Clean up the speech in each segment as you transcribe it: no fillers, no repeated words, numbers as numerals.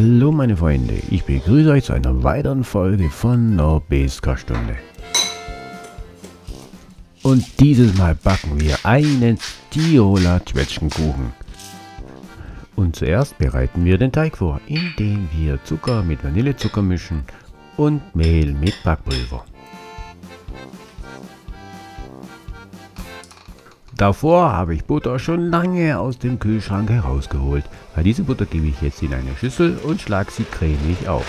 Hallo meine Freunde, ich begrüße euch zu einer weiteren Folge von Norbeska-Stunde. Und dieses Mal backen wir einen Tiroler Zwetschgenkuchen. Und zuerst bereiten wir den Teig vor, indem wir Zucker mit Vanillezucker mischen und Mehl mit Backpulver. Davor habe ich Butter schon lange aus dem Kühlschrank herausgeholt. Bei dieser Butter gebe ich jetzt in eine Schüssel und schlage sie cremig auf.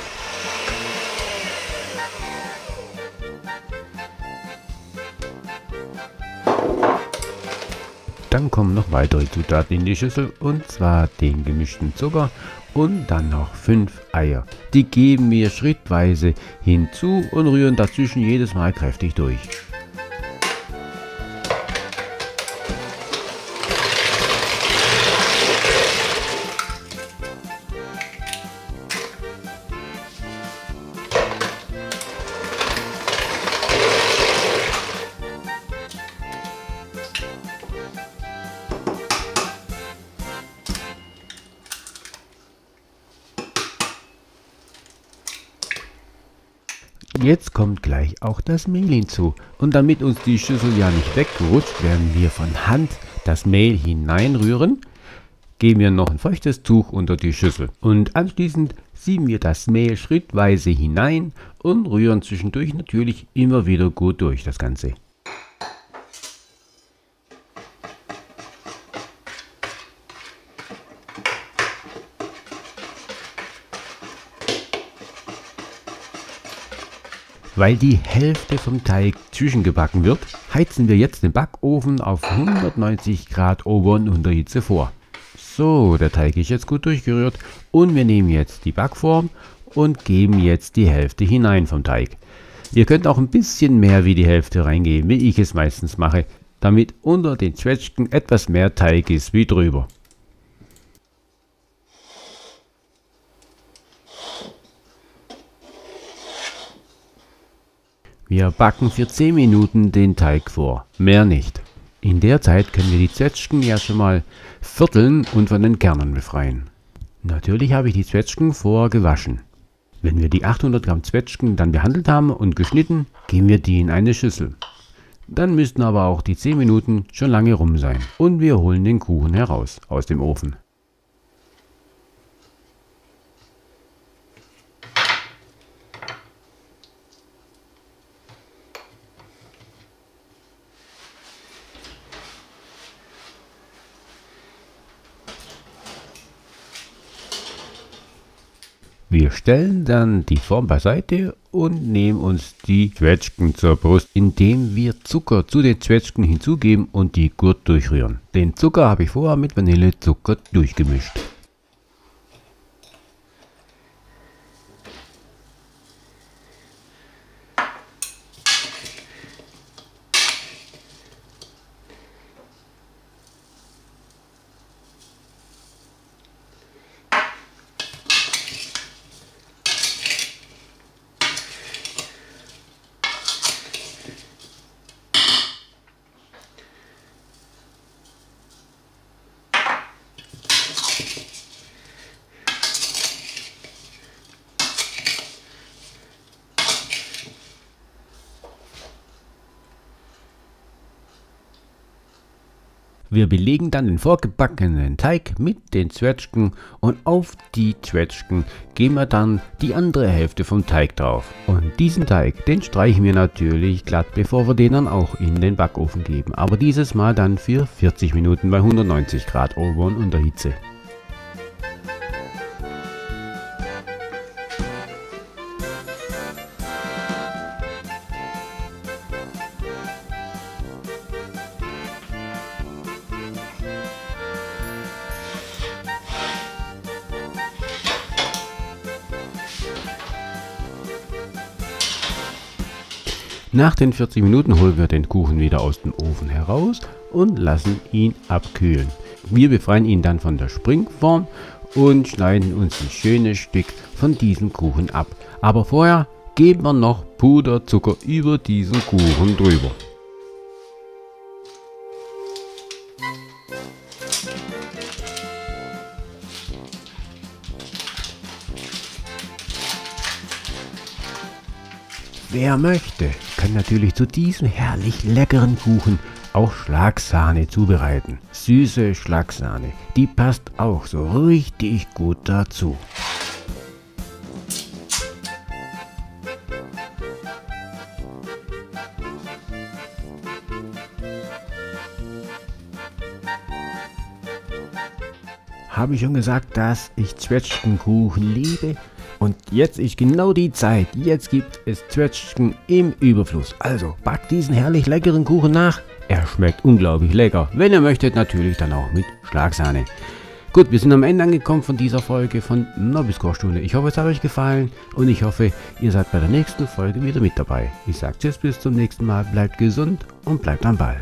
Dann kommen noch weitere Zutaten in die Schüssel, und zwar den gemischten Zucker und dann noch 5 Eier. Die geben wir schrittweise hinzu und rühren dazwischen jedes Mal kräftig durch. Jetzt kommt gleich auch das Mehl hinzu, und damit uns die Schüssel ja nicht wegrutscht, werden wir von Hand das Mehl hineinrühren, geben wir noch ein feuchtes Tuch unter die Schüssel und anschließend sieben wir das Mehl schrittweise hinein und rühren zwischendurch natürlich immer wieder gut durch das Ganze. Weil die Hälfte vom Teig zwischengebacken wird, heizen wir jetzt den Backofen auf 190 Grad Ober- und Unterhitze vor. So, der Teig ist jetzt gut durchgerührt und wir nehmen jetzt die Backform und geben jetzt die Hälfte hinein vom Teig. Ihr könnt auch ein bisschen mehr wie die Hälfte reingeben, wie ich es meistens mache, damit unter den Zwetschgen etwas mehr Teig ist wie drüber. Wir backen für 10 Minuten den Teig vor, mehr nicht. In der Zeit können wir die Zwetschgen ja schon mal vierteln und von den Kernen befreien. Natürlich habe ich die Zwetschgen vorher gewaschen. Wenn wir die 800 Gramm Zwetschgen dann behandelt haben und geschnitten, geben wir die in eine Schüssel. Dann müssten aber auch die 10 Minuten schon lange rum sein und wir holen den Kuchen heraus aus dem Ofen. Wir stellen dann die Form beiseite und nehmen uns die Zwetschgen zur Brust, indem wir Zucker zu den Zwetschgen hinzugeben und die gut durchrühren. Den Zucker habe ich vorher mit Vanillezucker durchgemischt. Wir belegen dann den vorgebackenen Teig mit den Zwetschgen und auf die Zwetschgen geben wir dann die andere Hälfte vom Teig drauf. Und diesen Teig, den streichen wir natürlich glatt, bevor wir den dann auch in den Backofen geben. Aber dieses Mal dann für 40 Minuten bei 190 Grad Ober- und Unterhitze. Nach den 40 Minuten holen wir den Kuchen wieder aus dem Ofen heraus und lassen ihn abkühlen. Wir befreien ihn dann von der Springform und schneiden uns ein schönes Stück von diesem Kuchen ab. Aber vorher geben wir noch Puderzucker über diesen Kuchen drüber. wer möchte, kann natürlich zu diesem herrlich leckeren Kuchen auch Schlagsahne zubereiten. Süße Schlagsahne, die passt auch so richtig gut dazu. Habe ich schon gesagt, dass ich Zwetschgenkuchen liebe? Und jetzt ist genau die Zeit. Jetzt gibt es Zwetschgen im Überfluss. Also backt diesen herrlich leckeren Kuchen nach. Er schmeckt unglaublich lecker. Wenn ihr möchtet, natürlich dann auch mit Schlagsahne. Gut, wir sind am Ende angekommen von dieser Folge von Nobis Kochstunde. Ich hoffe, es hat euch gefallen und ich hoffe, ihr seid bei der nächsten Folge wieder mit dabei. Ich sage tschüss, bis zum nächsten Mal. Bleibt gesund und bleibt am Ball.